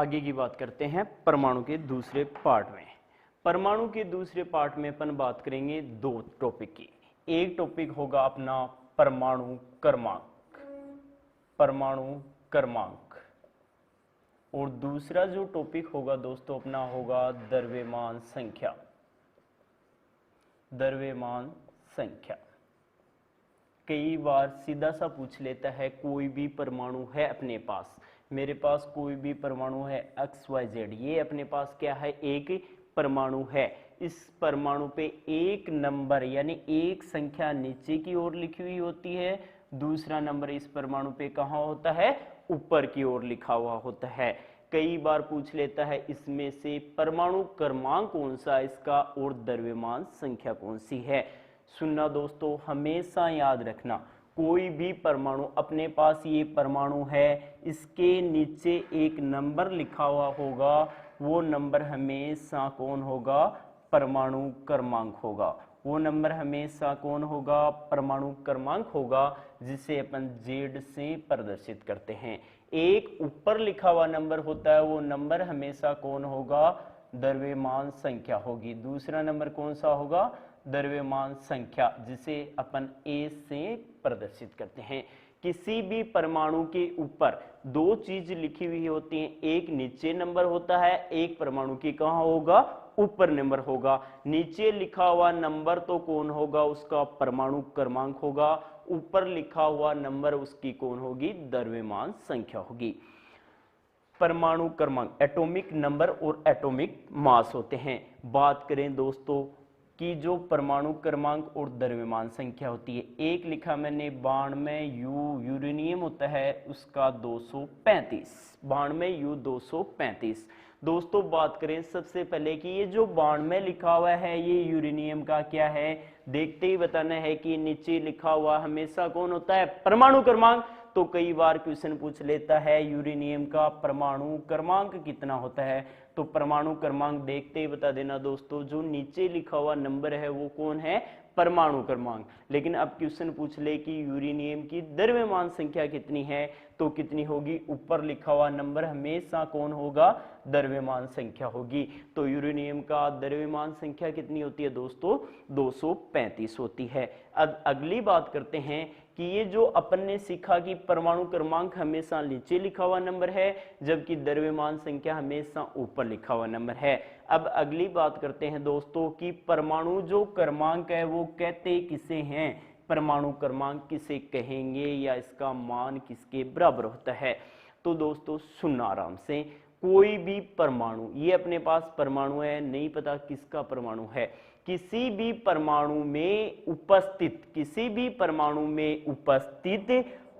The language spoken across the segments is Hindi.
आगे की बात करते हैं परमाणु के दूसरे पार्ट में। परमाणु के दूसरे पार्ट में अपन बात करेंगे दो टॉपिक की। एक टॉपिक होगा अपना परमाणु क्रमांक, परमाणु क्रमांक, और दूसरा जो टॉपिक होगा दोस्तों अपना होगा द्रव्यमान संख्या, द्रव्यमान संख्या। कई बार सीधा सा पूछ लेता है कोई भी परमाणु है अपने पास, मेरे पास कोई भी परमाणु है XYZ, ये अपने पास क्या है, एक परमाणु है। इस परमाणु पे एक नंबर यानी एक संख्या नीचे की ओर लिखी हुई होती है, दूसरा नंबर इस परमाणु पे कहाँ होता है, ऊपर की ओर लिखा हुआ होता है। कई बार पूछ लेता है इसमें से परमाणु क्रमांक कौन सा इसका और द्रव्यमान संख्या कौन सी है। सुनना दोस्तों, हमेशा याद रखना, कोई भी परमाणु अपने पास ये परमाणु है, इसके नीचे एक नंबर लिखा हुआ होगा, वो नंबर हमेशा कौन होगा, परमाणु क्रमांक होगा। वो नंबर हमेशा कौन होगा, परमाणु क्रमांक होगा, जिसे अपन Z से प्रदर्शित करते हैं। एक ऊपर लिखा हुआ नंबर होता है, वो नंबर हमेशा कौन होगा, द्रव्यमान संख्या होगी। दूसरा नंबर कौन सा होगा, द्रव्यमान संख्या, जिसे अपन A से प्रदर्शित करते हैं। किसी भी परमाणु के ऊपर दो चीज लिखी हुई होती हैं, एक नीचे नंबर होता है, एक परमाणु की कहाँ होगा, ऊपर नंबर होगा। नीचे लिखा हुआ नंबर तो कौन होगा, उसका परमाणु क्रमांक होगा, ऊपर लिखा हुआ नंबर उसकी कौन होगी, द्रव्यमान संख्या होगी। परमाणु क्रमांक एटॉमिक नंबर और एटॉमिक मास होते हैं। बात करें दोस्तों कि जो परमाणु क्रमांक और द्रव्यमान संख्या होती है, एक लिखा मैंने 92 यूरेनियम होता है उसका 235, 92 U 235। दोस्तों बात करें सबसे पहले कि ये जो 92 लिखा हुआ है ये यूरेनियम का क्या है, देखते ही बताना है कि नीचे लिखा हुआ हमेशा कौन होता है, परमाणु क्रमांक। तो कई बार क्वेश्चन पूछ लेता है यूरेनियम का परमाणु क्रमांक कितना होता है, तो परमाणु क्रमांक देखते ही बता देना दोस्तों, जो नीचे लिखा हुआ नंबर है वो कौन है, परमाणु क्रमांक। लेकिन अब क्वेश्चन पूछ ले कि यूरेनियम की द्रव्यमान संख्या कितनी है, तो कितनी होगी, ऊपर लिखा हुआ नंबर हमेशा कौन होगा, द्रव्यमान संख्या होगी। तो यूरेनियम का द्रव्यमान संख्या कितनी होती है दोस्तों, 235 होती है। अब अगली बात करते हैं कि ये जो अपन ने सीखा कि परमाणु क्रमांक हमेशा नीचे लिखा हुआ नंबर है, जबकि द्रव्यमान संख्या हमेशा ऊपर लिखा हुआ नंबर है। अब अगली बात करते हैं दोस्तों कि परमाणु जो क्रमांक है वो कहते किसे हैं, परमाणु क्रमांक किसे कहेंगे या इसका मान किसके बराबर होता है। तो दोस्तों सुनना आराम से, कोई भी परमाणु, ये अपने पास परमाणु है, नहीं पता किसका परमाणु है, किसी भी परमाणु में उपस्थित, किसी भी परमाणु में उपस्थित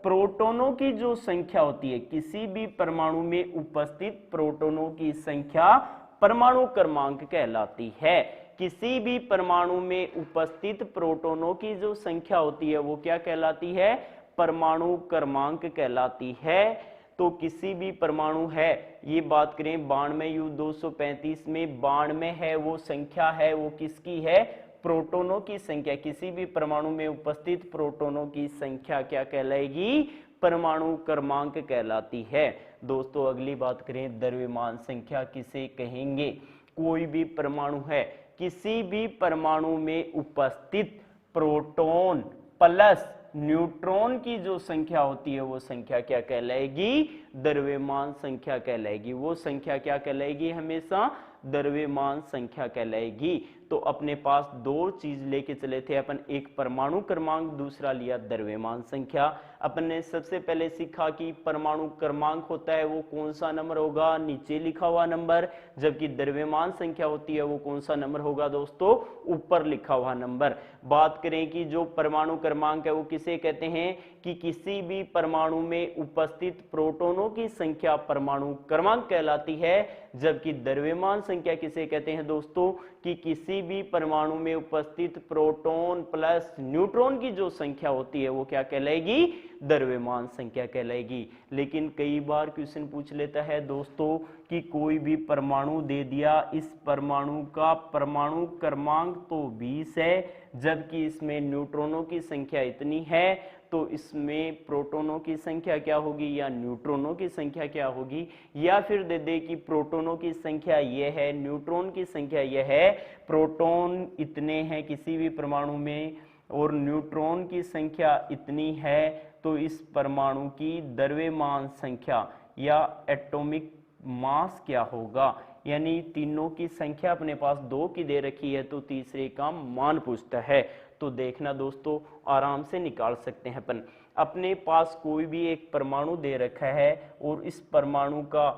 प्रोटॉनों की जो संख्या होती है, किसी भी परमाणु में उपस्थित प्रोटॉनों की संख्या परमाणु क्रमांक कहलाती है। किसी भी परमाणु में उपस्थित प्रोटॉनों की जो संख्या होती है वो क्या कहलाती है, परमाणु क्रमांक कहलाती है। तो किसी भी परमाणु है, ये बात करें 92 U 235 में 92 है वो संख्या है, वो किसकी है, प्रोटॉनों की संख्या। किसी भी परमाणु में उपस्थित प्रोटॉनों की संख्या क्या कहलाएगी, परमाणु क्रमांक कहलाती है। दोस्तों अगली बात करें द्रव्यमान संख्या किसे कहेंगे, कोई भी परमाणु है, किसी भी परमाणु में उपस्थित प्रोटॉन प्लस न्यूट्रॉन की जो संख्या होती है वो संख्या क्या कहलाएगी, द्रव्यमान संख्या कहलाएगी। वो संख्या क्या कहलाएगी, हमेशा द्रव्यमान संख्या कहलाएगी। तो अपने पास दो चीज लेके चले थे अपन, एक परमाणु क्रमांक, दूसरा लिया द्रव्यमान संख्या। अपन ने सबसे पहले सीखा कि परमाणु क्रमांक होता है वो कौन सा नंबर होगा, नीचे लिखा हुआ नंबर, जबकि द्रव्यमान संख्या होती है वो कौन सा नंबर होगा दोस्तों, ऊपर लिखा हुआ नंबर। बात करें कि जो परमाणु क्रमांक है वो किसे कहते हैं, कि किसी भी परमाणु में उपस्थित प्रोटॉनों की संख्या परमाणु क्रमांक कहलाती है, जबकि द्रव्यमान संख्या किसे कहते हैं दोस्तों, कि किसी भी परमाणु में उपस्थित प्रोटॉन प्लस न्यूट्रॉन की जो संख्या होती है वो क्या कहलाएगी, द्रव्यमान संख्या कहलाएगी। लेकिन कई बार क्वेश्चन पूछ लेता है दोस्तों कि कोई भी परमाणु दे दिया, इस परमाणु का परमाणु क्रमांक तो 20 है, जबकि इसमें न्यूट्रॉनों की संख्या इतनी है, तो इसमें प्रोटॉनों की संख्या क्या होगी या न्यूट्रॉनों की संख्या क्या होगी, या फिर दे दे कि प्रोटॉनों की संख्या यह है, न्यूट्रॉन की संख्या यह है, प्रोटॉन इतने हैं किसी भी परमाणु में और न्यूट्रॉन की संख्या इतनी है, तो इस परमाणु की द्रव्यमान संख्या या एटॉमिक मास क्या होगा। यानी तीनों की संख्या अपने पास 2 की दे रखी है तो तीसरे का मान पूछता है। तो देखना दोस्तों, आराम से निकाल सकते हैं अपन। अपने पास कोई भी एक परमाणु दे रखा है और इस परमाणु का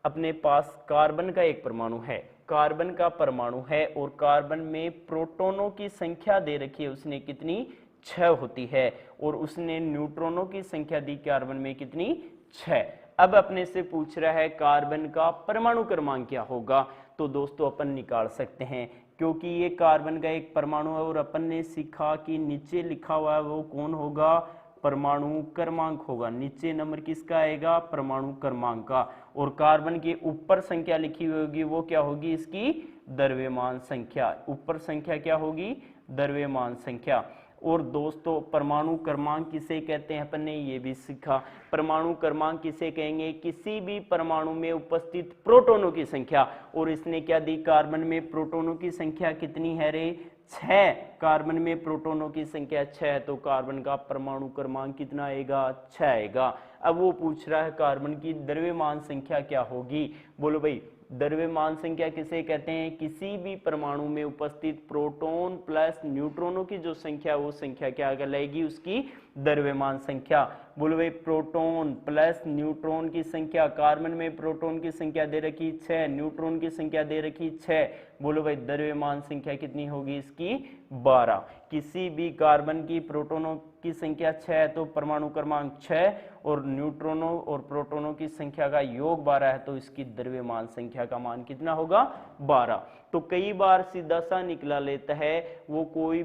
अपने पास कार्बन का एक परमाणु है, कार्बन का परमाणु है और कार्बन में प्रोटॉनों की संख्या दे रखी है, उसने कितनी 6 होती है, और उसने न्यूट्रॉनों की संख्या दी कार्बन में कितनी 6। अब अपने से पूछ रहा है कार्बन का परमाणु क्रमांक क्या होगा। तो दोस्तों अपन निकाल सकते हैं, क्योंकि ये कार्बन का एक परमाणु है और अपन ने सीखा कि नीचे लिखा हुआ है वो कौन होगा, परमाणु क्रमांक होगा। नीचे नंबर किसका आएगा, परमाणु क्रमांक का, और कार्बन के ऊपर संख्या लिखी हुई होगी वो क्या होगी, इसकी द्रव्यमान संख्या। ऊपर संख्या क्या होगी, द्रव्यमान संख्या। और दोस्तों परमाणु क्रमांक किसे कहते हैं अपन ने ये भी सीखा। परमाणु क्रमांक किसे कहेंगे, किसी भी परमाणु में उपस्थित प्रोटॉनों की संख्या। और इसने क्या दी, कार्बन में प्रोटॉनों की संख्या कितनी है रे, 6। कार्बन में प्रोटॉनों की संख्या 6, तो कार्बन का परमाणु क्रमांक कितना आएगा, 6 आएगा। अब वो पूछ रहा है कार्बन की द्रव्यमान संख्या क्या होगी। बोलो भाई, द्रव्यमान संख्या किसे कहते हैं, किसी भी परमाणु में उपस्थित प्रोटॉन प्लस न्यूट्रॉनों की जो संख्या, वो संख्या क्या कहलाएगी, उसकी द्रव्यमान संख्या। बोलो भाई, प्रोटॉन प्लस न्यूट्रॉन की संख्या, कार्बन में प्रोटॉन की संख्या दे रखी 6, न्यूट्रॉन की संख्या दे रखी 6। बोलो भाई द्रव्यमान संख्या कितनी होगी इसकी, 12। किसी भी कार्बन की प्रोटॉनों की संख्या 6 है तो परमाणु क्रमांक 6, और न्यूट्रॉनों और प्रोटॉनों की संख्या का योग 12 है तो इसकी द्रव्यमान संख्या का मान कितना होगा, 12। तो कई बार सीधा सा निकला लेता है, वो कोई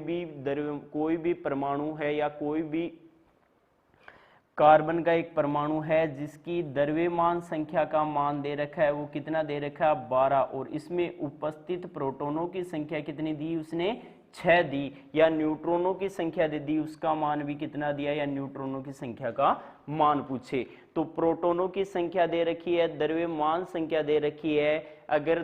भी परमाणु है या कोई भी कार्बन का एक परमाणु है जिसकी द्रव्यमान संख्या का मान दे रखा है, वो कितना दे रखा है, 12, और इसमें उपस्थित प्रोटॉनों की संख्या कितनी दी, उसने 6 दी, या न्यूट्रॉनों की संख्या दे दी, उसका मान भी कितना दिया, या न्यूट्रॉनों की संख्या का मान पूछे। तो प्रोटॉनों की संख्या दे रखी है, द्रव्यमान संख्या दे रखी है। अगर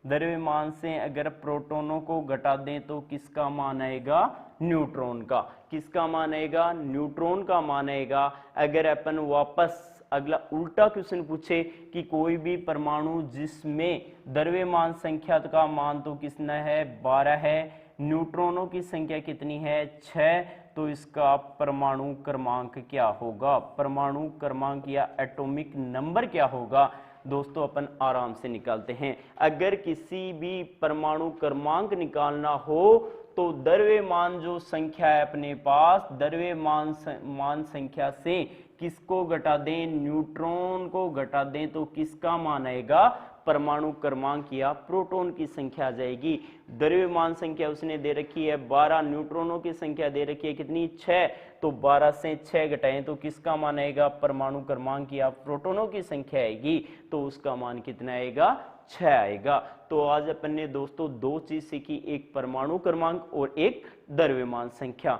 द्रव्यमान से अगर प्रोटॉनों को घटा दें तो किसका मान आएगा, न्यूट्रॉन का। किसका मान आएगा, न्यूट्रॉन का मान आएगा। अगर अपन वापस अगला उल्टा क्वेश्चन पूछे कि कोई भी परमाणु जिसमें द्रव्यमान संख्या का मान तो कितना है, 12 है, न्यूट्रॉनों की संख्या कितनी है, 6, तो इसका परमाणु क्रमांक क्या होगा, परमाणु क्रमांक या एटॉमिक नंबर क्या होगा। दोस्तों अपन आराम से निकालते हैं। अगर किसी भी परमाणु क्रमांक निकालना हो तो द्रव्यमान जो संख्या है अपने पास, द्रव्यमान संख्या से किसको घटा दें, न्यूट्रॉन को घटा दें, तो किसका मान आएगा, परमाणु क्रमांक या प्रोटॉन की संख्या आ जाएगी। द्रव्यमान संख्या उसने दे रखी है 12, न्यूट्रॉनों की संख्या दे रखी है कितनी, 6, तो 12 से 6 घटाएं तो किसका मान आएगा, परमाणु क्रमांक या प्रोटॉनों की संख्या आएगी, तो उसका मान कितना आएगा, 6 आएगा। तो आज अपन ने दोस्तों 2 चीज सीखी, एक परमाणु क्रमांक और एक द्रव्यमान संख्या।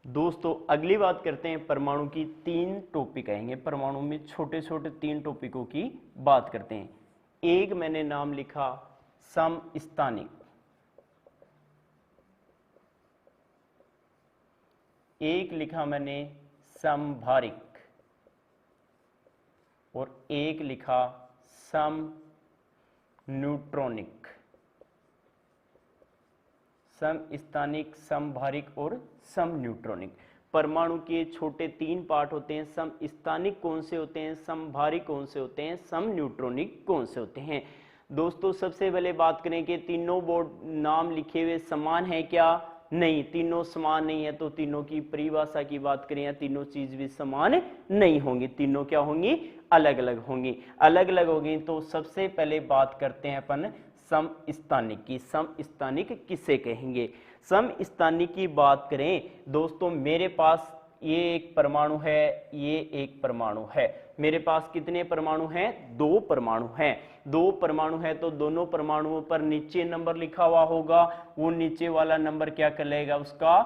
दोस्तों अगली बात करते हैं, परमाणु की 3 टॉपिक आएंगे। परमाणु में छोटे छोटे 3 टॉपिकों की बात करते हैं। एक मैंने नाम लिखा समस्थानिक, एक लिखा मैंने समभारिक, और एक लिखा सम न्यूट्रॉनिक। समस्थानिक, समभारिक और सम न्यूट्रॉनिक। परमाणु के छोटे 3 पार्ट होते हैं। समस्थानिक कौन से होते हैं, समभारिक कौन से होते हैं, सम न्यूट्रॉनिक कौन से होते हैं। दोस्तों सबसे पहले बात करें कि तीनों बोर्ड नाम लिखे हुए समान है क्या, नहीं, तीनों समान नहीं है, तो तीनों की परिभाषा की बात करें या तीनों चीज भी समान नहीं होंगी, तीनों क्या होंगी, अलग अलग होंगी। अलग अलग होंगी तो सबसे पहले बात करते हैं अपन समस्थानिक की। समस्थानिक किसे कहेंगे? समस्थानिक की बात करें दोस्तों, मेरे पास ये एक परमाणु है, ये एक परमाणु है, मेरे पास कितने परमाणु हैं? 2 परमाणु हैं। 2 परमाणु है तो दोनों परमाणुओं पर नीचे नंबर लिखा हुआ होगा, वो नीचे वाला नंबर क्या कहलाएगा? उसका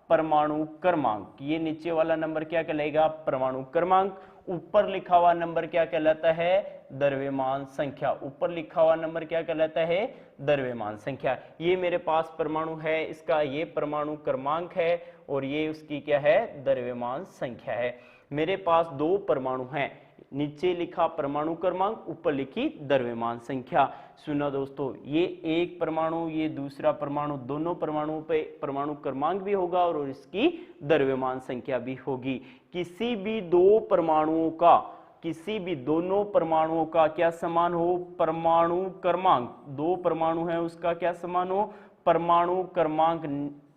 परमाणु क्रमांक। ये नीचे वाला नंबर क्या कहलाएगा? परमाणु क्रमांक। ऊपर लिखा हुआ नंबर क्या कहलाता है? द्रव्यमान संख्या। ऊपर लिखा हुआ नंबर क्या कहलाता है? द्रव्यमान संख्या। ये मेरे पास परमाणु है, इसका ये परमाणु क्रमांक है और ये उसकी क्या है? द्रव्यमान संख्या है। मेरे पास 2 परमाणु हैं, नीचे लिखा परमाणु क्रमांक, ऊपर लिखी द्रव्यमान संख्या। सुना दोस्तों, ये एक परमाणु, ये दूसरा परमाणु, दोनों परमाणुओं पे परमाणु क्रमांक भी होगा और इसकी द्रव्यमान संख्या भी होगी। किसी भी 2 परमाणुओं का, किसी भी दोनों परमाणुओं का क्या समान हो? परमाणु क्रमांक। 2 परमाणु है उसका क्या समान हो? परमाणु क्रमांक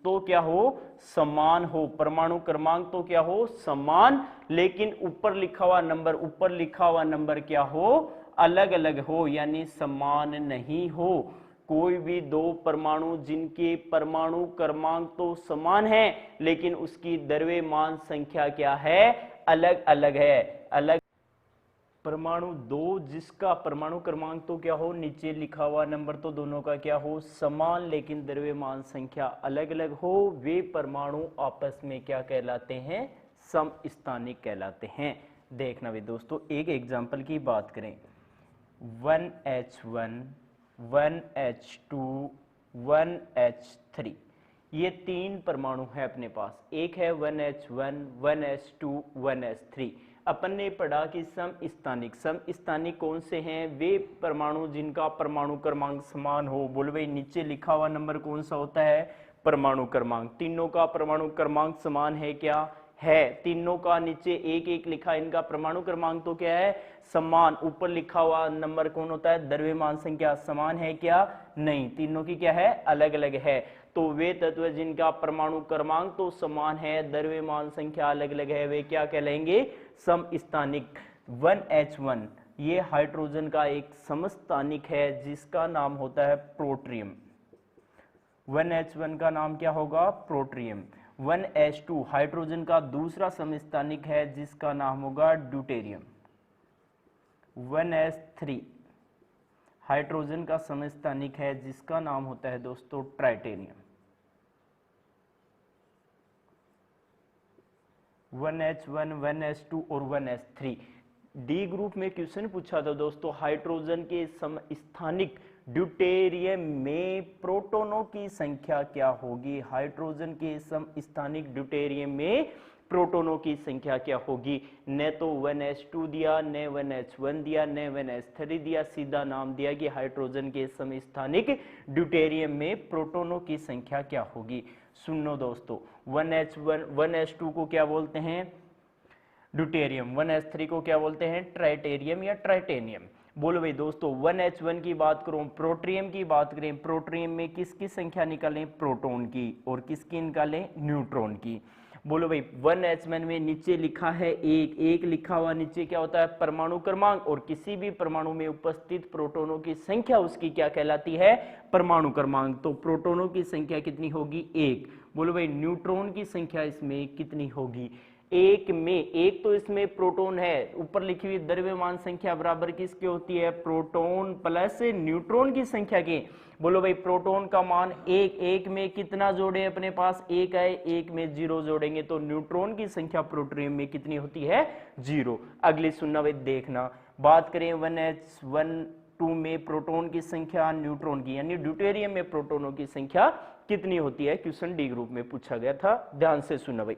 तो क्या हो? समान हो। परमाणु क्रमांक तो क्या हो? समान, लेकिन ऊपर लिखा हुआ नंबर, ऊपर लिखा हुआ नंबर क्या हो? अलग अलग हो, यानी समान नहीं हो। कोई भी 2 परमाणु जिनके परमाणु क्रमांक तो समान है लेकिन उसकी द्रव्यमान संख्या क्या है? अलग अलग है। अलग परमाणु 2 जिसका परमाणु क्रमांक तो क्या हो? नीचे लिखा हुआ नंबर तो दोनों का क्या हो? समान, लेकिन द्रव्यमान संख्या अलग अलग हो, वे परमाणु आपस में क्या कहलाते हैं? समस्थानिक कहलाते हैं। देखना भी दोस्तों, एक एग्जांपल की बात करें, 1H1 1H2 1H3, ये 3 परमाणु है अपने पास। एक है 1H1 1H2 1H3। अपन ने पढ़ा कि समस्थानिक, समस्थानिक कौन से हैं? वे परमाणु जिनका परमाणु क्रमांक समान हो। बोलो भाई, नीचे लिखा हुआ नंबर कौन सा होता है? परमाणु क्रमांक। तीनों का परमाणु क्रमांक समान है क्या? है। तीनों का नीचे 1 1 लिखा, इनका परमाणु क्रमांक तो क्या है? समान। ऊपर लिखा हुआ नंबर कौन होता है? द्रव्यमान संख्या। समान है क्या? नहीं, तीनों की क्या है? अलग अलग है। तो वे तत्व जिनका परमाणु क्रमांक तो समान है, द्रव्यमान संख्या अलग अलग है, वे क्या कहलाएंगे? समस्थानिक। 1H1 ये हाइड्रोजन का एक समस्थानिक है जिसका नाम होता है प्रोट्रियम। 1H1 का नाम क्या होगा? प्रोट्रियम। 1H2 हाइड्रोजन का दूसरा समस्थानिक है जिसका नाम होगा ड्यूटेरियम। 1H3 हाइड्रोजन का समस्थानिक है जिसका नाम होता है दोस्तों ट्राइटेरियम। 1H1 1H2 और 1H3। डी ग्रुप में क्वेश्चन पूछा था दोस्तों, हाइड्रोजन के समस्थानिक ड्यूटेरियम में प्रोटॉनों की संख्या क्या होगी? हाइड्रोजन के समस्थानिक ड्यूटेरियम में प्रोटॉनों की संख्या क्या होगी? न तो 1H2 दिया, न 1H1 दिया, न 1H3 दिया, सीधा नाम दिया कि हाइड्रोजन के समस्थानिक ड्यूटेरियम में प्रोटॉनों की संख्या क्या होगी। सुनो दोस्तों, 1H1 1H2 को क्या बोलते हैं? ड्यूटेरियम। 1H3 को क्या बोलते हैं? ट्राइटेरियम या ट्राइटेनियम। बोलो भाई दोस्तों, 1H1 की बात करूं, प्रोट्रियम की बात करें, प्रोट्रियम में किसकी संख्या निकालें? प्रोटॉन की। और किसकी निकालें? न्यूट्रॉन की। बोलो भाई, 1H1 में नीचे लिखा है 1 1 लिखा हुआ, नीचे क्या होता है? परमाणु क्रमांक। और किसी भी परमाणु में उपस्थित प्रोटॉनों की संख्या उसकी क्या कहलाती है? परमाणु क्रमांक। तो प्रोटॉनों की संख्या कितनी होगी? 1। बोलो भाई, न्यूट्रॉन की संख्या इसमें कितनी होगी? 1 में, एक तो इसमें प्रोटॉन है, ऊपर लिखी हुई द्रव्यमान संख्या बराबर किसकी होती है? प्रोटॉन प्लस न्यूट्रॉन की संख्या के। बोलो भाई, प्रोटॉन का मान 1 1 में कितना जोड़े? अपने पास 1 है, 1 में 0 जोड़ेंगे तो न्यूट्रॉन की संख्या प्रोट्रियम में कितनी होती है? 0। अगली सुनना भाई, देखना, बात करें 1H1 2 में प्रोटॉन की संख्या न्यूट्रॉन की, यानी ड्यूटेरियम में प्रोटॉनों की संख्या कितनी होती है? क्वेश्चन डी ग्रुप में पूछा गया था, ध्यान से सुनना भाई।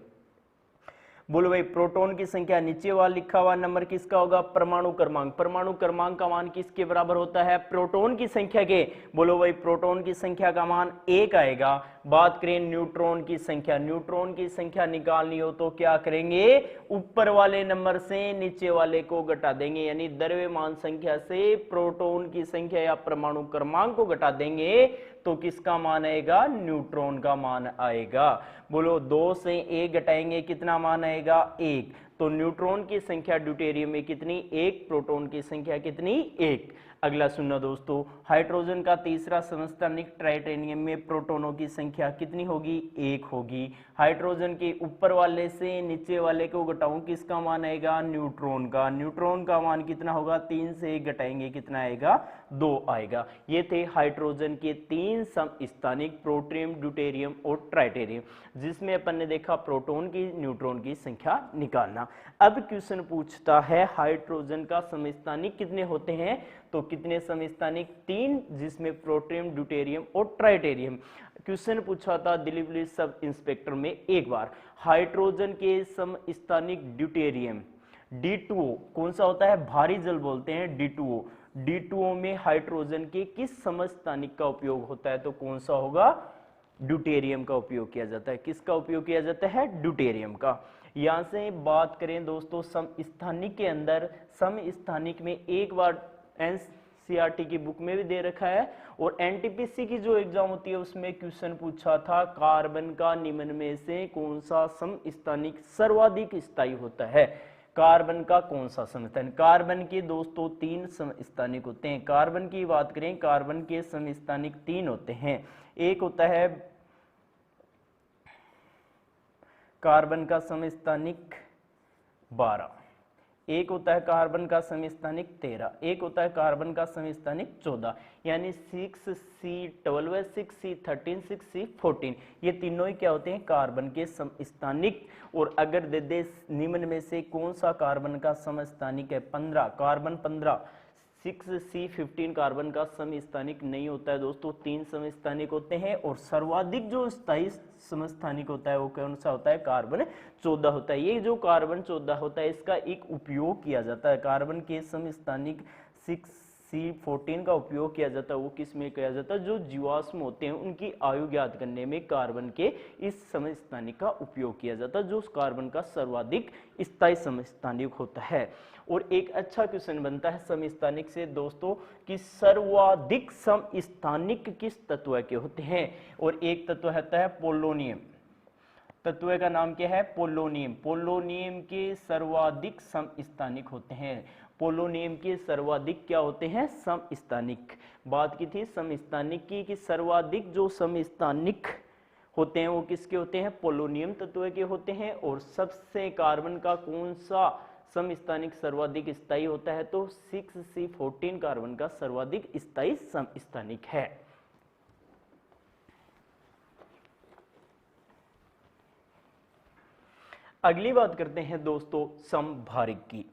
बोलो भाई, प्रोटॉन की संख्या, नीचे वाला लिखा हुआ नंबर किसका होगा? परमाणु क्रमांक। परमाणु क्रमांक का मान किसके बराबर होता है? प्रोटॉन की संख्या के। बोलो भाई, प्रोटॉन की संख्या का मान 1 आएगा। बात करें न्यूट्रॉन की संख्या, न्यूट्रॉन की संख्या निकालनी हो तो क्या करेंगे? ऊपर वाले नंबर से नीचे वाले को घटा देंगे, यानी द्रव्यमान संख्या से प्रोटॉन की संख्या या परमाणु क्रमांक को घटा देंगे तो किसका मान आएगा, न्यूट्रॉन का मान आएगा। बोलो 2 से 1 घटाएंगे कितना मान आएगा, 1। तो न्यूट्रॉन की संख्या ड्यूटेरियम में कितनी, 1। प्रोटॉन की संख्या कितनी, 1। अगला सुनना दोस्तों, हाइड्रोजन का तीसरा समस्थानिक ट्राइटेनियम में प्रोटॉनों की संख्या कितनी होगी, 1 होगी। हाइड्रोजन के ऊपर वाले से नीचे वाले को घटाऊं किसका मान आएगा, न्यूट्रॉन का। न्यूट्रॉन का मान कितना होगा, 3 से 1 घटाएंगे कितना आएगा, 2 आएगा। ये थे हाइड्रोजन के 3 समस्थानिक, प्रोटियम, ड्यूटेरियम और ट्राइटेरियम, जिसमें अपन ने देखा प्रोटॉन की, न्यूट्रॉन की संख्या निकालना। अब क्वेश्चन पूछता है हाइड्रोजन का समस्थानिक कितने होते हैं, तो कितने समस्थानिक, 3, जिसमें प्रोटियम, ड्यूटेरियम और ट्राइटेरियम। क्वेश्चन पूछा था दिल्ली सब इंस्पेक्टर में एक बार, हाइड्रोजन के समस्थानिक ड्यूटेरियम D2O कौन सा होता है, भारी जल बोलते हैं D2O। D2O में हाइड्रोजन के किस समस्थानिक का उपयोग होता है, तो कौन सा होगा, ड्यूटेरियम का उपयोग किया जाता है। किसका उपयोग किया जाता है, ड्यूटेरियम का। यहां से बात करें दोस्तों समस्थानिक के अंदर, समस्थानिक में एक बार एनसीईआरटी की बुक में भी दे रखा है और एनटीपीसी की जो एग्जाम होती है उसमें क्वेश्चन पूछा था, कार्बन का निम्न में से कौन सा समस्थानिक सर्वाधिक स्थायी होता है। कार्बन का कौन सा समस्थानिक, कार्बन के दोस्तों 3 समस्थानिक होते हैं। कार्बन की बात करें, कार्बन के समस्थानिक 3 होते हैं। एक होता है कार्बन का समस्थानिक 12, एक होता है कार्बन का समस्थानिक 13, एक होता है कार्बन का समस्थानिक 14, यानी 6C12, 6C13, 6C14, ये तीनों ही क्या होते हैं, कार्बन के समस्थानिक। और अगर दे दे निम्न में से कौन सा कार्बन का समस्थानिक है, 15, कार्बन 15, 6C15 कार्बन का समस्थानिक नहीं होता है दोस्तों, 3 समस्थानिक होते हैं। और सर्वाधिक जो स्थायी समस्थानिक होता है वो कौन सा होता है, कार्बन 14 होता है। ये जो कार्बन 14 होता है इसका एक उपयोग किया जाता है, कार्बन के समस्थानिक 6C14 का उपयोग किया जाता है। वो किस में किया जाता है, जो जीवाश्म होते हैं उनकी आयु ज्ञात करने में कार्बन के इस समस्थानिक का उपयोग किया जाता है, जो कार्बन का सर्वाधिक स्थायी समस्थानिक होता है। और एक अच्छा क्वेश्चन बनता है समस्थानिक से दोस्तों कि सर्वाधिक समस्थानिक किस तत्व के होते हैं, और एक तत्व होता है पोलोनियम। तत्व का नाम क्या है, पोलोनियम। पोलोनियम के सर्वाधिक समस्थानिक होते हैं। पोलोनियम के सर्वाधिक क्या होते हैं, समस्थानिक। बात की थी समस्थानिक की कि सर्वाधिक जो समस्थानिक होते हैं वो किसके होते हैं, पोलोनियम तत्व के होते हैं। और सबसे कार्बन का कौन सा समस्थानिक सर्वाधिक स्थायी होता है, तो 6C14 कार्बन का सर्वाधिक स्थायी समस्थानिक है। अगली बात करते हैं दोस्तों समभारिक की।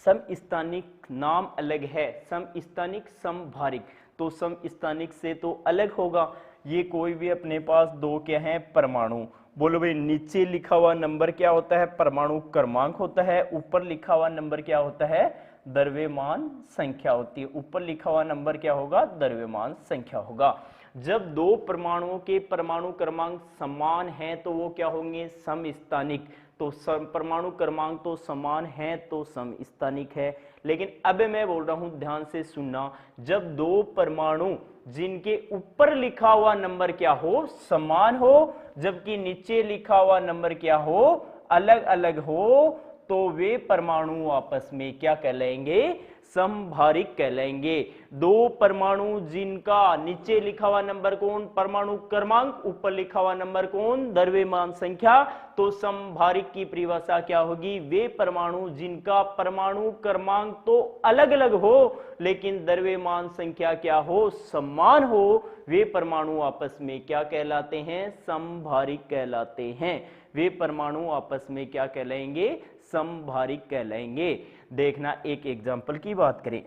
समस्थानिक नाम अलग है, समस्थानिक समभारिक, तो समस्थानिक से तो अलग होगा। ये कोई भी अपने पास 2 क्या है, परमाणु। बोलो भाई नीचे लिखा हुआ नंबर क्या होता है, परमाणु क्रमांक होता है। ऊपर लिखा हुआ नंबर क्या होता है, द्रव्यमान संख्या होती है। ऊपर लिखा हुआ नंबर क्या होगा, द्रव्यमान संख्या होगा। जब 2 परमाणुओं के परमाणु क्रमांक समान हैं तो वो क्या होंगे, समस्थानिक। तो परमाणु क्रमांक तो समान है तो समस्थानिक है। लेकिन अब मैं बोल रहा हूं, ध्यान से सुनना, जब 2 परमाणु जिनके ऊपर लिखा हुआ नंबर क्या हो, समान हो, जबकि नीचे लिखा हुआ नंबर क्या हो, अलग अलग हो, तो वे परमाणु आपस में क्या कहलाएंगे, समभारिक कहलाएंगे। 2 परमाणु जिनका नीचे लिखा हुआ नंबर कौन, परमाणु क्रमांक, ऊपर लिखा हुआ नंबर कौन, द्रव्यमान संख्या, तो समभारिक की परिभाषा क्या होगी, वे परमाणु जिनका परमाणु क्रमांक तो अलग अलग हो लेकिन द्रव्यमान संख्या क्या हो, समान हो, वे परमाणु आपस में क्या कहलाते हैं, समभारिक कहलाते हैं। वे परमाणु आपस में क्या कहलाएंगे, समभारिक कहलाएंगे। देखना एक एग्जांपल की बात करें,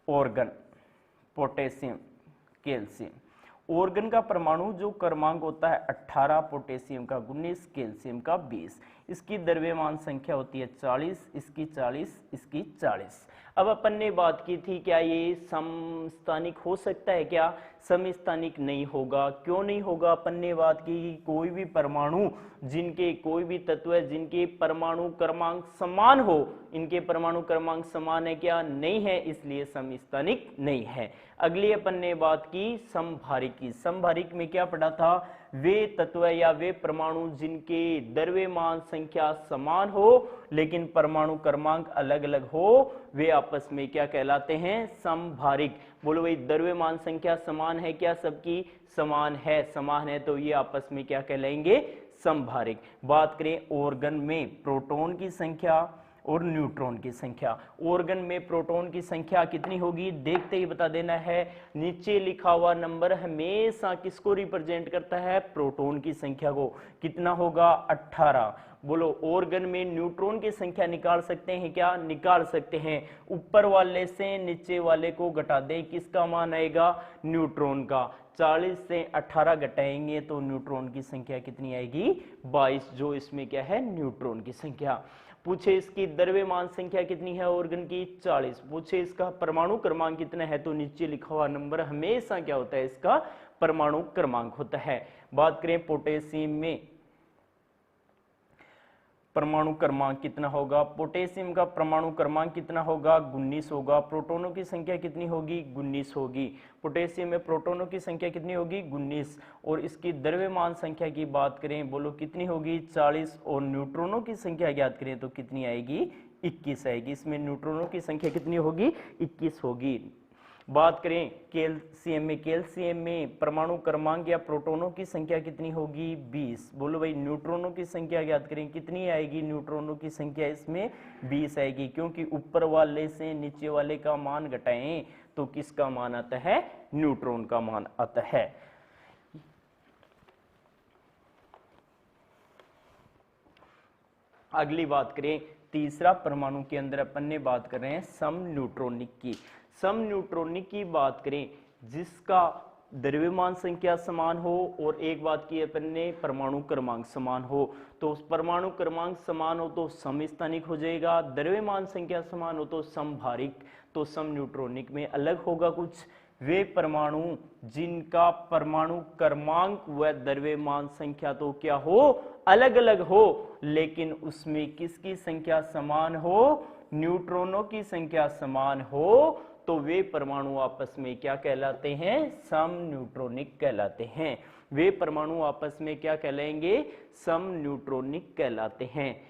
ऑर्गन, पोटेशियम, कैल्शियम। ऑर्गन का परमाणु जो क्रमांक होता है 18, पोटेशियम का 19, कैल्शियम का 20। इसकी द्रव्यमान संख्या होती है 40, इसकी 40, इसकी 40। अब अपन ने बात की थी क्या ये समस्थानिक हो सकता है क्या? समस्थानिक नहीं होगा। क्यों नहीं होगा? अपन ने बात की कि कोई भी परमाणु जिनके कोई भी तत्व है जिनके परमाणु क्रमांक समान हो, इनके परमाणु क्रमांक समान है क्या? नहीं है, इसलिए समस्थानिक नहीं है। अगली अपन ने बात की समभारिक की। समभारिक में क्या पढ़ा था? वे तत्व या वे परमाणु जिनके द्रव्यमान संख्या समान हो लेकिन परमाणु क्रमांक अलग अलग हो, वे आपस में क्या कहलाते हैं? समभारिक। बोलो भाई, द्रव्यमान संख्या समान है क्या? सबकी समान है। समान है तो ये आपस में क्या कहलाएंगे? समभारिक। बात करें ऑर्गन में प्रोटॉन की संख्या और न्यूट्रॉन की संख्या। ऑर्गन में प्रोटॉन की संख्या कितनी होगी? देखते ही बता देना है। नीचे लिखा हुआ नंबर हमेशा किसको रिप्रेजेंट करता है? प्रोटॉन की संख्या को। कितना होगा? 18। बोलो, ऑर्गन में न्यूट्रॉन की संख्या निकाल सकते हैं क्या? निकाल सकते हैं। ऊपर वाले से नीचे वाले को घटा दें, किसका मान आएगा? न्यूट्रॉन का। 40 से 18 घटाएंगे तो न्यूट्रॉन की संख्या कितनी आएगी? 22, जो इसमें क्या है? न्यूट्रॉन की संख्या। पूछे इसकी द्रव्यमान संख्या कितनी है ऑर्गन की? 40। पूछे इसका परमाणु क्रमांक कितना है, तो नीचे लिखा हुआ नंबर हमेशा क्या होता है? इसका परमाणु क्रमांक होता है। बात करें पोटेशियम में परमाणु क्रमांक कितना होगा? पोटेशियम का परमाणु क्रमांक कितना होगा? 19 होगा। प्रोटॉनों की संख्या कितनी होगी? 19 होगी। पोटेशियम में प्रोटॉनों की संख्या कितनी होगी? 19। और इसकी द्रव्यमान संख्या की बात करें, बोलो कितनी होगी? 40। और न्यूट्रॉनों की संख्या ज्ञात करें तो कितनी आएगी? 21 आएगी। इसमें न्यूट्रॉनों की संख्या कितनी होगी? 21 होगी। बात करें कैल्शियम में परमाणु क्रमांक या प्रोटॉनों की संख्या कितनी होगी? 20। बोलो भाई, न्यूट्रॉनों की संख्या ज्ञात करें, कितनी आएगी? न्यूट्रॉनों की संख्या इसमें 20 आएगी, क्योंकि ऊपर वाले से नीचे वाले का मान घटाएं तो किसका मान आता है? न्यूट्रॉन का मान आता है। अगली बात करें, तीसरा परमाणु के अंदर अपन ने बात कर रहे हैं सम न्यूट्रॉनिक की। सम न्यूट्रॉनिक की बात करें जिसका द्रव्यमान संख्या समान हो, और एक बात की अपन ने परमाणु क्रमांक समान हो। तो परमाणु क्रमांक समान हो तो समस्थानिक हो जाएगा, द्रव्यमान संख्या समान हो तो समभारिक। तो सम न्यूट्रॉनिक में अलग होगा कुछ। वे परमाणु जिनका परमाणु क्रमांक व द्रव्यमान संख्या तो क्या हो? अलग अलग हो, लेकिन उसमें किसकी संख्या समान हो? न्यूट्रॉनों की संख्या समान हो, तो वे परमाणु आपस में क्या कहलाते हैं? सम न्यूट्रॉनिक कहलाते हैं। वे परमाणु आपस में क्या कहलाएंगे? सम न्यूट्रॉनिक कहलाते हैं।